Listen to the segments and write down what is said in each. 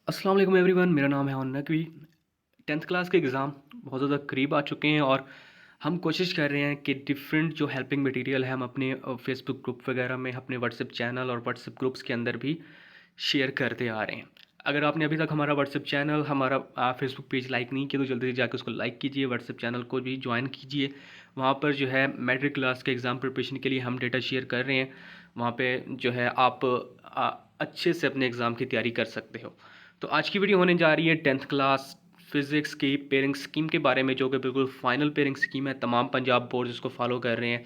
अस्सलाम वालेकुम एवरीवन, मेरा नाम है नकवी। 10th क्लास के एग्ज़ाम बहुत ज़्यादा करीब आ चुके हैं और हम कोशिश कर रहे हैं कि डिफरेंट जो हेल्पिंग मटेरियल है हम अपने फेसबुक ग्रुप वगैरह में, अपने व्हाट्सएप चैनल और व्हाट्सएप ग्रुप्स के अंदर भी शेयर करते आ रहे हैं। अगर आपने अभी तक हमारा व्हाट्सएप चैनल, हमारा फेसबुक पेज लाइक नहीं किया तो जल्दी से जाकर उसको लाइक कीजिए, व्हाट्सएप चैनल को भी ज्वाइन कीजिए। वहाँ पर जो है मैट्रिक क्लास के एग्ज़ाम प्रिपरेशन के लिए हम डेटा शेयर कर रहे हैं। वहाँ पे जो है आप अच्छे से अपने एग्ज़ाम की तैयारी कर सकते हो। तो आज की वीडियो होने जा रही है 10th क्लास फिज़िक्स की पेयरिंग स्कीम के बारे में, जो कि बिल्कुल फाइनल पेयरिंग स्कीम है। तमाम पंजाब बोर्ड इसको फॉलो कर रहे हैं।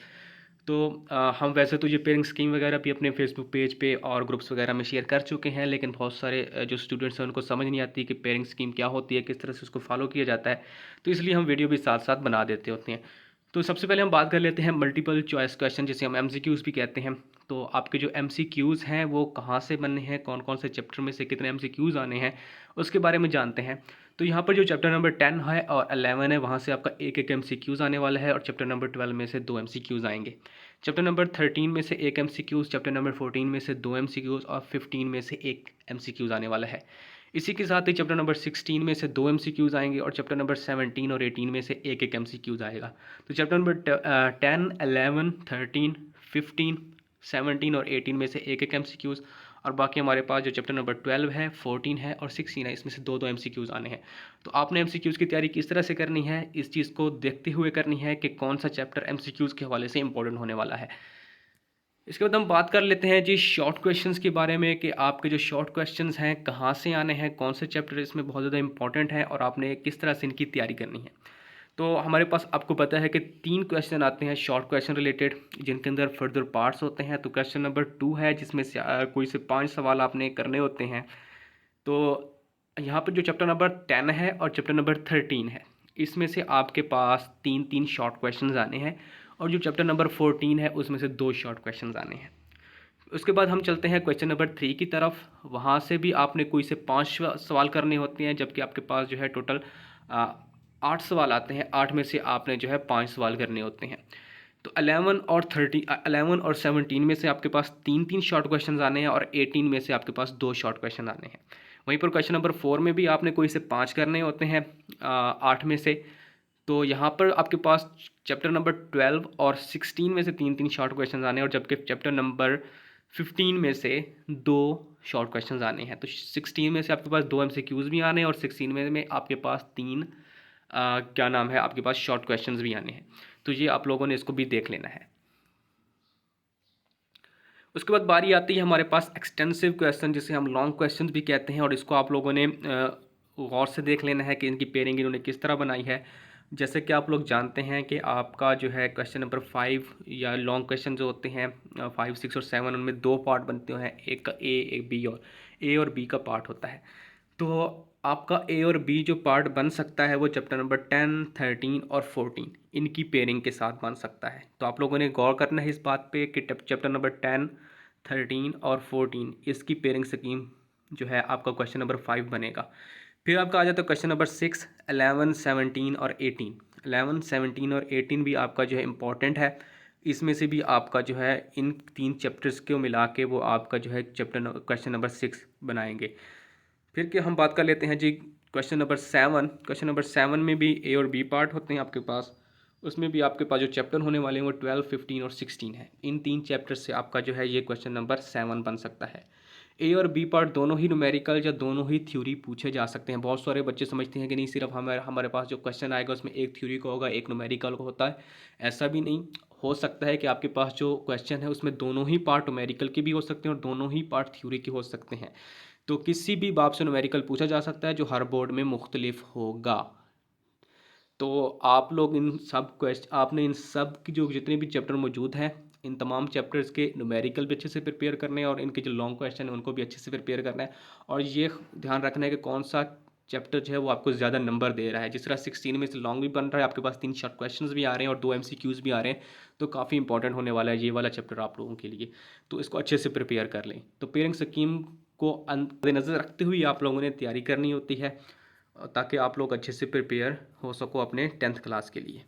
तो हम वैसे तो ये पेयरिंग स्कीम वगैरह भी अपने फेसबुक पेज पे और ग्रुप्स वगैरह में शेयर कर चुके हैं, लेकिन बहुत सारे जो स्टूडेंट्स हैं उनको समझ नहीं आती कि पेयरिंग स्कीम क्या होती है, किस तरह से उसको फॉलो किया जाता है। तो इसलिए हम वीडियो भी साथ साथ बना देते होते हैं। तो सबसे पहले हम बात कर लेते हैं मल्टीपल चॉइस क्वेश्चन, जिसे हम MCQs भी कहते हैं। तो आपके जो MCQs हैं वो कहाँ से बने हैं, कौन कौन से चैप्टर में से कितने MCQs आने हैं, उसके बारे में जानते हैं। तो यहाँ पर जो चैप्टर नंबर 10 है और 11 है, वहाँ से आपका एक एक MCQs आने वाला है और चैप्टर नंबर 12 में से 2 MCQs आएंगे। चैप्टर नंबर 13 में से एक MCQs, चैप्टर नंबर 14 में से 2 MCQs और 15 में से एक MCQs आने वाला है। इसी के साथ ही चैप्टर नंबर 16 में से 2 MCQs आएंगे और चैप्टर नंबर 17 और 18 में से एक एक MCQs आएगा। तो चैप्टर नंबर 10, 11, 13, 15, 17 और 18 में से एक एक MCQs, और बाकी हमारे पास जो चैप्टर नंबर 12 है, 14 है और 16 है, इसमें से दो दो MCQs आने हैं। तो आपने MCQs की तैयारी किस तरह से करनी है, इस चीज़ को देखते हुए करनी है कि कौन सा चैप्टर MCQs के हवाले से इंपॉर्टेंट होने वाला है। इसके बाद हम बात कर लेते हैं जी शॉर्ट क्वेश्चंस के बारे में, कि आपके जो शॉर्ट क्वेश्चंस हैं कहाँ से आने हैं, कौन से चैप्टर इसमें बहुत ज़्यादा इंपॉर्टेंट है और आपने किस तरह से इनकी तैयारी करनी है। तो हमारे पास आपको पता है कि 3 क्वेश्चन आते हैं शॉर्ट क्वेश्चन रिलेटेड, जिनके अंदर फर्दर पार्ट्स होते हैं। तो क्वेश्चन नंबर 2 है, जिसमें से कोई से 5 सवाल आपने करने होते हैं। तो यहाँ पर जो चैप्टर नंबर 10 है और चैप्टर नंबर 13 है, इसमें से आपके पास 3-3 शॉर्ट क्वेश्चंस आने हैं, और जो चैप्टर नंबर 14 है उसमें से 2 शॉर्ट क्वेश्चंस आने हैं। उसके बाद हम चलते हैं क्वेश्चन नंबर 3 की तरफ। वहाँ से भी आपने कोई से 5 सवाल करने होते हैं, जबकि आपके पास जो है टोटल 8 सवाल आते हैं। 8 में से आपने जो है 5 सवाल करने होते हैं। तो 11 और 17 में से आपके पास 3-3 शॉर्ट क्वेश्चन आने हैं और 18 में से आपके पास 2 शॉर्ट क्वेश्चन आने हैं। वहीं पर क्वेश्चन नंबर 4 में भी आपने कोई से 5 करने होते हैं 8 में से। तो यहाँ पर आपके पास चैप्टर नंबर 12 और 16 में से 3-3 शॉर्ट क्वेश्चन आने हैं, और जबकि चैप्टर नंबर 15 में से 2 शॉर्ट क्वेश्चन आने हैं। तो 16 में से आपके पास 2 MCQs भी आने हैं और 16 में आपके पास 3 क्या नाम है, आपके पास शॉर्ट क्वेश्चंस भी आने हैं। तो ये आप लोगों ने इसको भी देख लेना है। उसके बाद बारी आती है हमारे पास एक्सटेंसिव क्वेश्चन, जिसे हम लॉन्ग क्वेश्चन भी कहते हैं, और इसको आप लोगों ने गौर से देख लेना है कि इनकी पेयरिंग इन्होंने किस तरह बनाई है। जैसे कि आप लोग जानते हैं कि आपका जो है क्वेश्चन नंबर 5 या लॉन्ग क्वेश्चन जो होते हैं 5, 6 और 7, उनमें 2 पार्ट बनते हैं, एक का ए, एक बी, और ए और बी का पार्ट होता है। तो आपका ए और बी जो पार्ट बन सकता है वो चैप्टर नंबर 10, 13 और 14 इनकी पेयरिंग के साथ बन सकता है। तो आप लोगों ने गौर करना है इस बात पे कि चैप्टर नंबर 10, 13 और 14 इसकी पेयरिंग स्कीम जो है आपका क्वेश्चन नंबर 5 बनेगा। फिर आपका आ जाता है क्वेश्चन नंबर 6, 11, 17 और 18। 11, 17 और 18 भी आपका जो है इम्पॉर्टेंट है। इसमें से भी आपका जो है इन 3 चैप्टर्स को मिला के वो आपका जो है क्वेश्चन नंबर 6 बनाएंगे। फिर कि हम बात कर लेते हैं जी क्वेश्चन नंबर 7। क्वेश्चन नंबर 7 में भी ए और बी पार्ट होते हैं आपके पास। उसमें भी आपके पास जो चैप्टर होने वाले हैं वो 12, 15 और 16 है। इन 3 चैप्टर से आपका जो है ये क्वेश्चन नंबर 7 बन सकता है। ए और बी पार्ट दोनों ही न्यूमेरिकल या दोनों ही थ्योरी पूछे जा सकते हैं। बहुत सारे बच्चे समझते हैं कि नहीं, सिर्फ हमारे हमारे पास जो क्वेश्चन आएगा उसमें एक थ्योरी का होगा, एक न्यूमेरिकल का होता है। ऐसा भी नहीं हो सकता है कि आपके पास जो क्वेश्चन है उसमें दोनों ही पार्ट न्यूमेरिकल के भी हो सकते हैं और दोनों ही पार्ट थ्योरी के हो सकते हैं। तो किसी भी बाब से न्यूमेरिकल पूछा जा सकता है जो हर बोर्ड में मुख्तलिफ होगा। तो आप लोग आपने इन सब की जो जितने भी चैप्टर मौजूद हैं, इन तमाम चैप्टर्स के न्यूमेरिकल भी अच्छे से प्रिपेयर करने हैं और इनके जो लॉन्ग क्वेश्चन हैं उनको भी अच्छे से प्रिपेयर करना है। और ये ध्यान रखना है कि कौन सा चैप्टर जो है वो आपको ज़्यादा नंबर दे रहा है। जिस तरह 16 में से लॉन्ग भी बन रहा है, आपके पास 3 शॉर्ट क्वेश्चन भी आ रहे हैं और 2 MCQs भी आ रहे हैं, तो काफ़ी इंपॉर्टेंट होने वाला है ये वाला चैप्टर आप लोगों के लिए। तो इसको अच्छे से प्रिपेयर कर लें। तो पेयरिंग स्कीम को मद्देनज़र रखते हुए आप लोगों ने तैयारी करनी होती है, ताकि आप लोग अच्छे से प्रिपेयर हो सको अपने 10th क्लास के लिए।